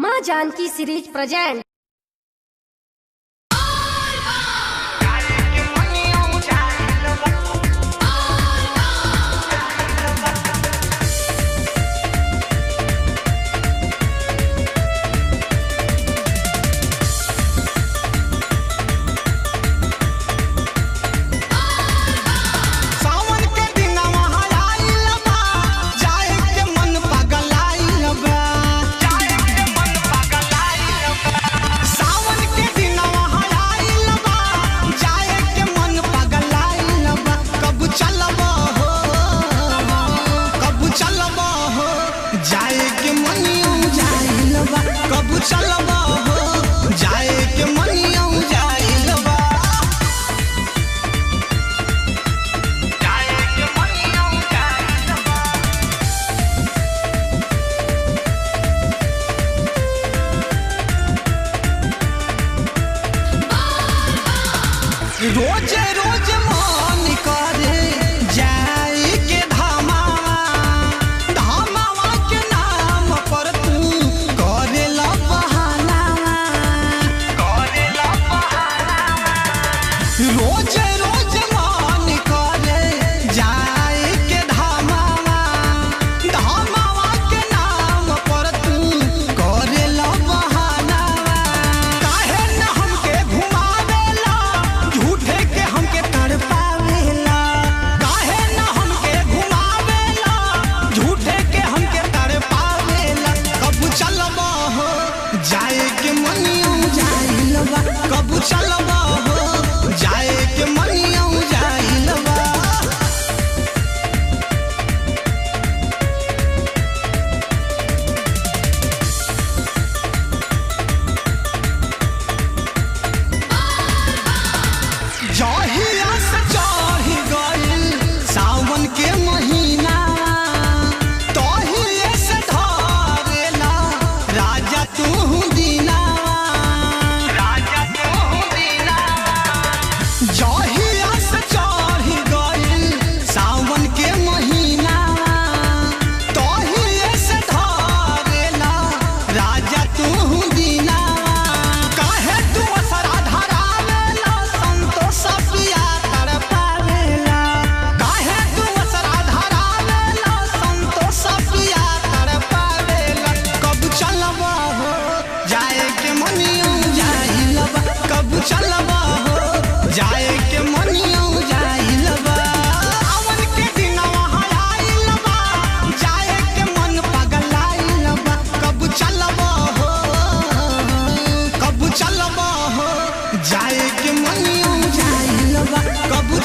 माँ Janaki series present. कबू चलबा हो जाए के मनिया जाइलबा जाए के मनिया जाइलबा रोज रोज मन करे जाए के धामा धामावा के नाम पर तू करेला बहाना रोज रोज मन करे जाए के धामावा धामावा के नाम पर तू करेला बहाना काहे न हमके घुमावेला झूठे के हमके तड़पावेला काहे न हमके घुमावेला झूठे के हमके तड़पावेला कबू चलबा हो जाए के मनिया जाइलबा कबू चलबा हो जाए के मनिया जाइलबा जहिया से चढ़ गइल सावन के महीना तहिए से धरेला राजा तू दीना जहिया से चढ़ गइल सावन के महीना तहिए से धरेला राजा तू दीना काहे तू असरा धरावेला संतोष पिया तड़पावेला काहे तू असरा धरावेला संतोष पिया तड़पावेला कब चलबा हो जाए के मनिया जाइलबा कब चलबा हो जाए के मनिया जाइलबा सावन के दिनवा आइलबा जाए के मन पगलाइलबा कब चलबा हो कब चलबा हो जाए के मनिया जाइलबा कब